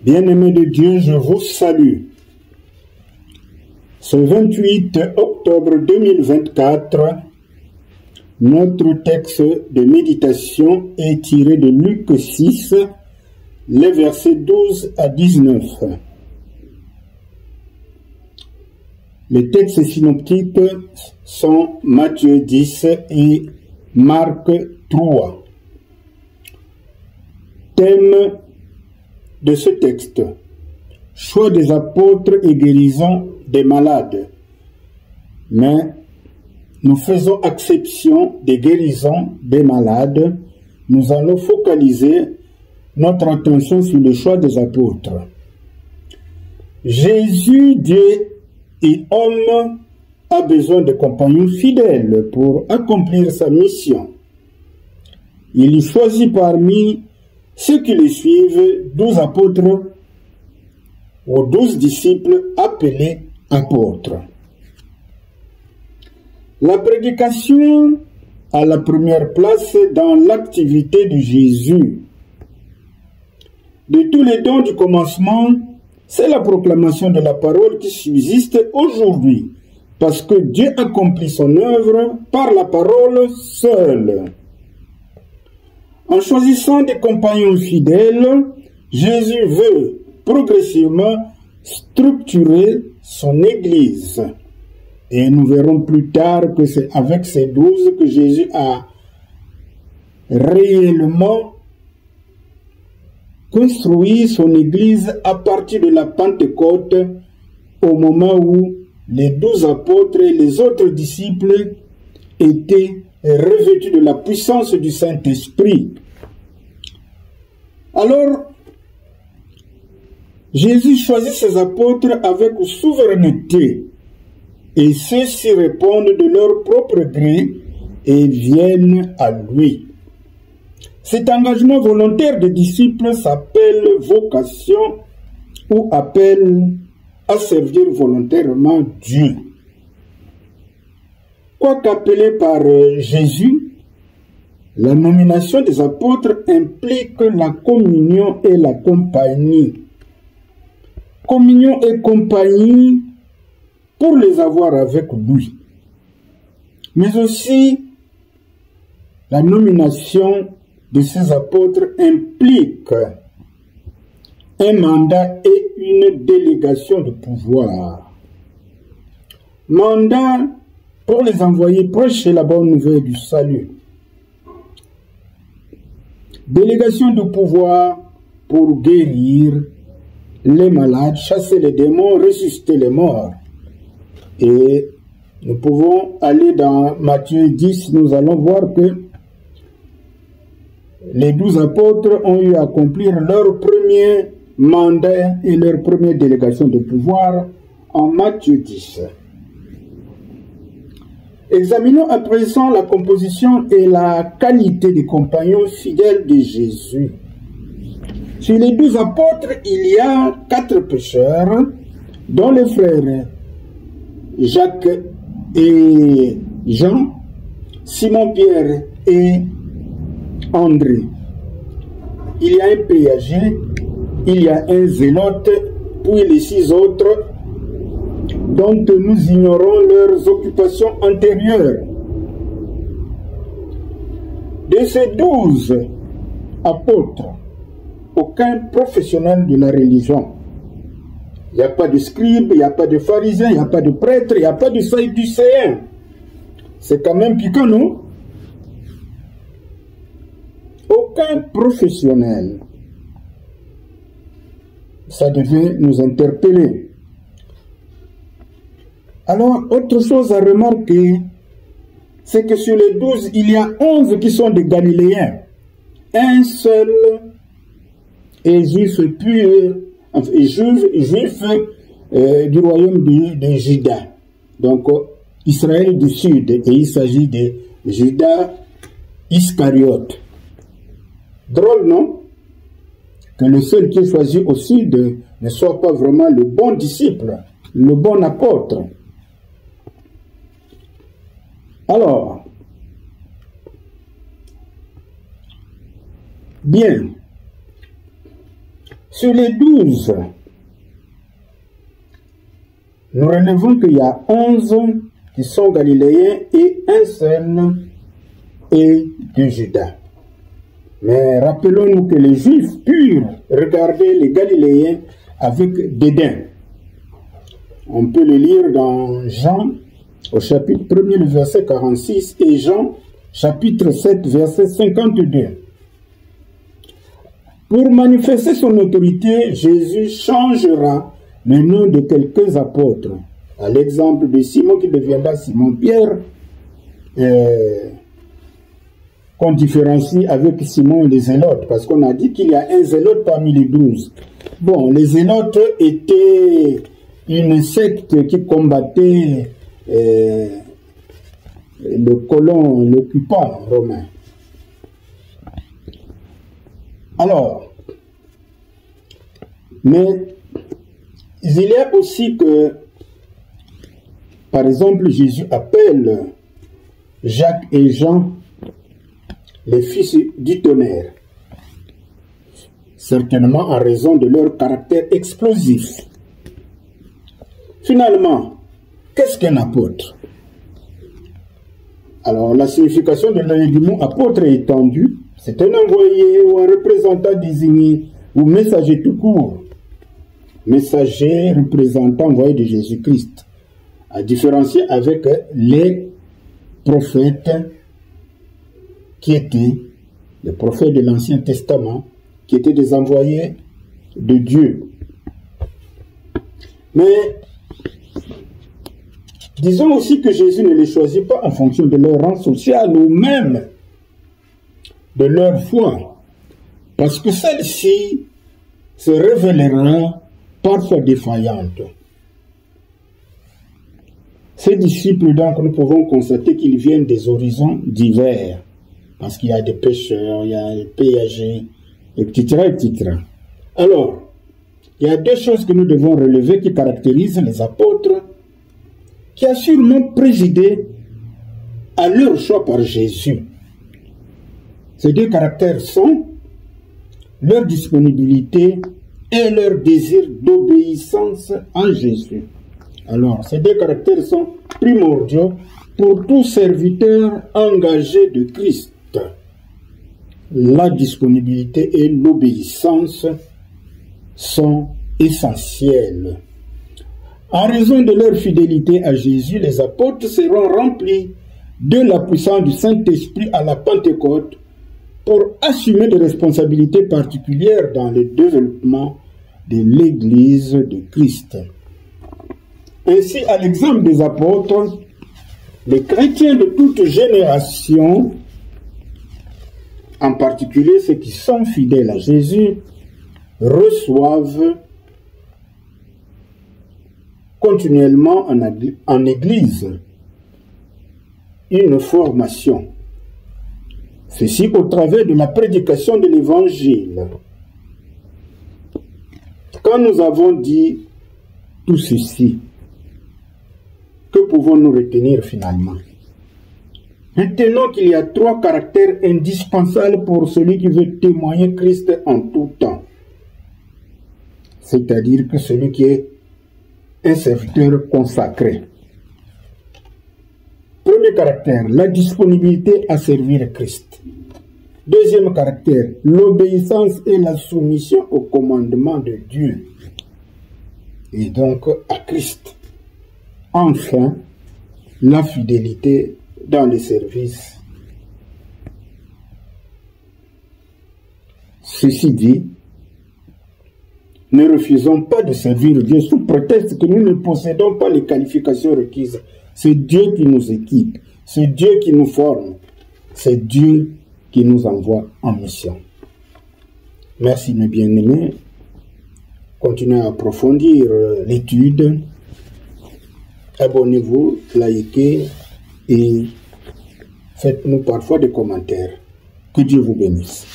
Bien-aimés de Dieu, je vous salue. Ce 28 octobre 2024, notre texte de méditation est tiré de Luc 6, les versets 12 à 19. Les textes synoptiques sont Matthieu 10 et Marc 3. Thème de ce texte: choix des apôtres et guérison des malades. Mais nous faisons exception des guérisons des malades. Nous allons focaliser notre attention sur le choix des apôtres. Jésus, Dieu et homme, a besoin de compagnons fidèles pour accomplir sa mission. Il y choisit parmi ceux qui le suivent 12 apôtres ou 12 disciples appelés apôtres. La prédication a la première place dans l'activité de Jésus. De tous les dons du commencement, c'est la proclamation de la parole qui subsiste aujourd'hui, parce que Dieu accomplit son œuvre par la parole seule. En choisissant des compagnons fidèles, Jésus veut progressivement structurer son Église. Et nous verrons plus tard que c'est avec ces 12 que Jésus a réellement construit son Église à partir de la Pentecôte, au moment où les 12 apôtres et les autres disciples étaient revêtus de la puissance du Saint-Esprit. Alors, Jésus choisit ses apôtres avec souveraineté, et ceux-ci répondent de leur propre gré et viennent à lui. Cet engagement volontaire des disciples s'appelle vocation ou appel à servir volontairement Dieu. Quoiqu'appelé par Jésus, la nomination des apôtres implique la communion et la compagnie. Communion et compagnie pour les avoir avec lui. Mais aussi, la nomination de ces apôtres implique un mandat et une délégation de pouvoir. Mandat pour les envoyer prêcher la bonne nouvelle du salut. Délégation de pouvoir pour guérir les malades, chasser les démons, ressusciter les morts. Et nous pouvons aller dans Matthieu 10, nous allons voir que les 12 apôtres ont eu à accomplir leur premier mandat et leur première délégation de pouvoir en Matthieu 10. Examinons à présent la composition et la qualité des compagnons fidèles de Jésus. Sur les 12 apôtres, il y a 4 pécheurs, dont les frères Jacques et Jean, Simon-Pierre et André. Il y a un péager, il y a un zélote, puis les 6 autres dont nous ignorons leurs occupations antérieures. De ces 12 apôtres, aucun professionnel de la religion. Il n'y a pas de scribe, il n'y a pas de pharisien, il n'y a pas de prêtre, il n'y a pas de sadducéen. C'est quand même piquant, non? Aucun professionnel. Ça devait nous interpeller. Alors, autre chose à remarquer, c'est que sur les 12, il y a 11 qui sont des Galiléens. Un seul est juif pur, enfin, juif du royaume de Juda. Donc, Israël du Sud. Et il s'agit de Judas Iscariote. Drôle, non? Que le seul qui est choisi au Sud ne soit pas vraiment le bon disciple, le bon apôtre. Alors, bien, Sur les 12, nous relevons qu'il y a 11 qui sont galiléens et un seul est de Juda. Mais rappelons-nous que les Juifs purent regarder les Galiléens avec dédain. On peut le lire dans Jean, au chapitre 1er, le verset 46, et Jean, chapitre 7, verset 52. Pour manifester son autorité, Jésus changera le nom de quelques apôtres. À l'exemple de Simon qui deviendra Simon-Pierre, qu'on différencie avec Simon et les Zélotes, parce qu'on a dit qu'il y a un Zélote parmi les 12. Bon, les Zélotes étaient une secte qui combattait le colon, l'occupant romain. Alors, mais il y a aussi que, par exemple, Jésus appelle Jacques et Jean les fils du tonnerre, certainement en raison de leur caractère explosif. Finalement, qu'est-ce qu'un apôtre? Alors, la signification du mot apôtre est étendue. C'est un envoyé ou un représentant désigné ou messager tout court. Messager, représentant, envoyé de Jésus-Christ. À différencier avec les prophètes qui étaient les prophètes de l'Ancien Testament, qui étaient des envoyés de Dieu. Mais disons aussi que Jésus ne les choisit pas en fonction de leur rang social ou même de leur foi, parce que celle-ci se révélera parfois défaillante. Ces disciples, donc, nous pouvons constater qu'ils viennent des horizons divers, parce qu'il y a des pêcheurs, il y a les péagers, etc., etc. Alors, il y a deux choses que nous devons relever qui caractérisent les apôtres, qui a sûrement présidé à leur choix par Jésus. Ces deux caractères sont leur disponibilité et leur désir d'obéissance en Jésus. Alors, ces deux caractères sont primordiaux pour tout serviteur engagé de Christ. La disponibilité et l'obéissance sont essentiels. En raison de leur fidélité à Jésus, les apôtres seront remplis de la puissance du Saint-Esprit à la Pentecôte pour assumer des responsabilités particulières dans le développement de l'Église de Christ. Ainsi, à l'exemple des apôtres, les chrétiens de toute génération, en particulier ceux qui sont fidèles à Jésus, reçoivent continuellement en Église une formation. Ceci au travers de la prédication de l'Évangile. Quand nous avons dit tout ceci, que pouvons-nous retenir finalement? Retenons qu'il y a trois caractères indispensables pour celui qui veut témoigner Christ en tout temps. C'est-à-dire que celui qui est un serviteur consacré. Premier caractère, la disponibilité à servir Christ. Deuxième caractère, l'obéissance et la soumission au commandement de Dieu. Et donc à Christ. Enfin, la fidélité dans le service. Ceci dit, ne refusons pas de servir Dieu sous prétexte que nous ne possédons pas les qualifications requises. C'est Dieu qui nous équipe, c'est Dieu qui nous forme, c'est Dieu qui nous envoie en mission. Merci mes bien-aimés. Continuez à approfondir l'étude. Abonnez-vous, likez et faites-nous parfois des commentaires. Que Dieu vous bénisse.